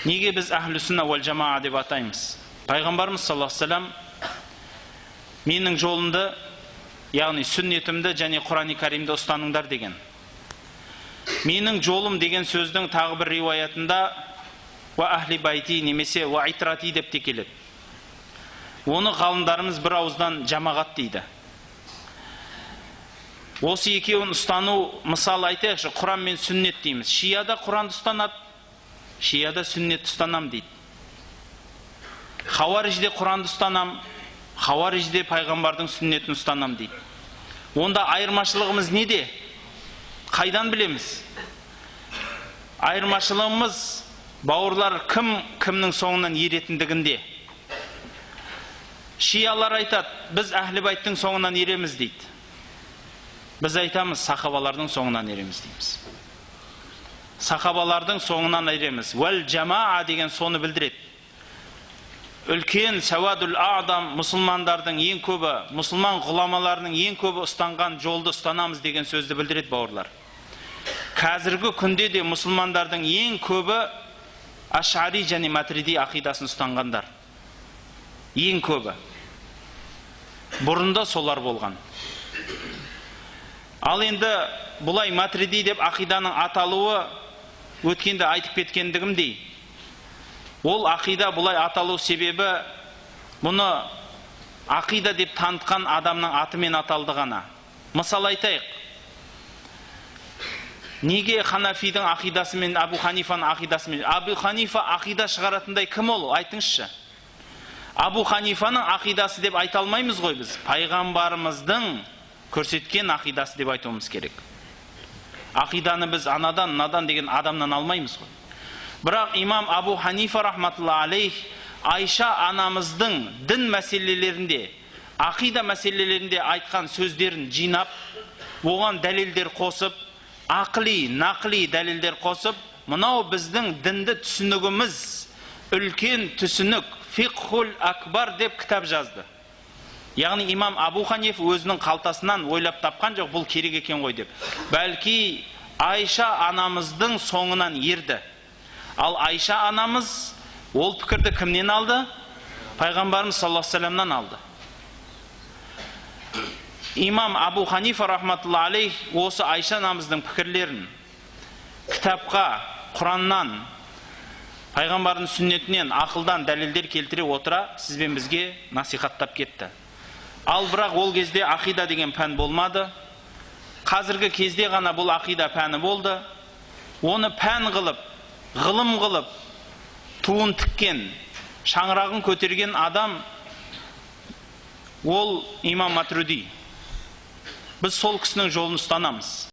Неге біз әхлі сүнна уәл жамаа деп атаймыз? Пайғамбарымыз саллаллаху алейхи вассалам менің жолымды, яғни сүннетімді және Құран-ы Кәримді ұстаныңдар деген. Менің жолым деген сөздің тағы бір риуаятында уа ахли байти немесе уа итрати деп те келеді. Оны ғалымдарымыз бір ауыздан жамағат дейді. Осы екеуін ұстану, мысал айтайықшы, Құран мен сүннет дейміз. Шияда Құранды ұстанады, шияда сүннет ұстанам дейді. Хауарижде Құранды ұстанам, хауарижде пайғамбардың сүннетін ұстанам дейді. Онда айырмашылығымыз неде? Қайдан білеміз? Айырмашылығымыз, бауырлар, кімнің соңынан еретіндігінде. Шиялар айтады, біз әхлі байттың соңынан ереміз дейді. Біз айтамыз, сахабалардың соңынан ереміз дейміз. Сахабалардың соңынан ереміз. Уәл жамаа деген соны білдіреді. Үлкен сәуадул адам, мұсылмандардың ең көбі, мұсылман ғұламаларының ең көбі ұстанған жолды ұстанамыз деген сөзді білдіреді, бауырлар. Қазіргі күнде де мұсылмандардың ең көбі Аш'ари және Матриди ақидасын ұстанғандар. Ең көбі. Бұрында солар болған. Ал енді бұлай Матриди деп ақиданың аталуы өткенде айтып кеткендігімдей, ол ақида бұлай аталу себебі бұны ақида деп танытқан адамның атымен аталды ғана. Мысал айтайық. Неге Ханафидің ақидасы мен Абу Ханифаның ақидасы мен? Абу Ханифа ақида шығаратындай кім ол? Айтыңызшы. Абу Ханифаның ақидасы деп айта алмаймыз ғой біз. Пайғамбарымыздың көрсеткен ақидасы деп айтуымыз керек. Ақиданы біз анадан, надан деген адамнан алмаймыз ғой. Бірақ имам Абу Ханифа рахматулла алейх Айша анамыздың дін мәселелерінде, ақида мәселелерінде айтқан сөздерін жинап, оған дәлелдер қосып, ақли, нақли дәлелдер қосып, мынау біздің дінді түсінігіміз, үлкен түсінік, фиқхул акбар деп кітап жазды. Яғни имам Абу Ханифа өзінің қалтасынан ойлап тапқан жоқ, бұл керек екен ғой деп. Бәлки Айша анамыздың соңынан ерді. Ал Айша анамыз ол пікірді кімнен алды? Пайғамбарымыз саллаллаху алейхи вассаламнан алды. Имам Абу Ханифа рахматулла алейх осы Айша анамыздың пікірлерін кітапқа, Құраннан, пайғамбардың сүннетінен, ақылдан дәлелдер келтіре отыра сізбен бізге насихаттап кетті. Ал бірақ ол кезде ақида деген пән болмады. Қазіргі кезде ғана бұл ақида пәні болды. Оны пән қылып, ғылым қылып, туын тіккен, шаңырағын көтерген адам ол имам Матриди. Біз сол кісінің жолын ұстанамыз.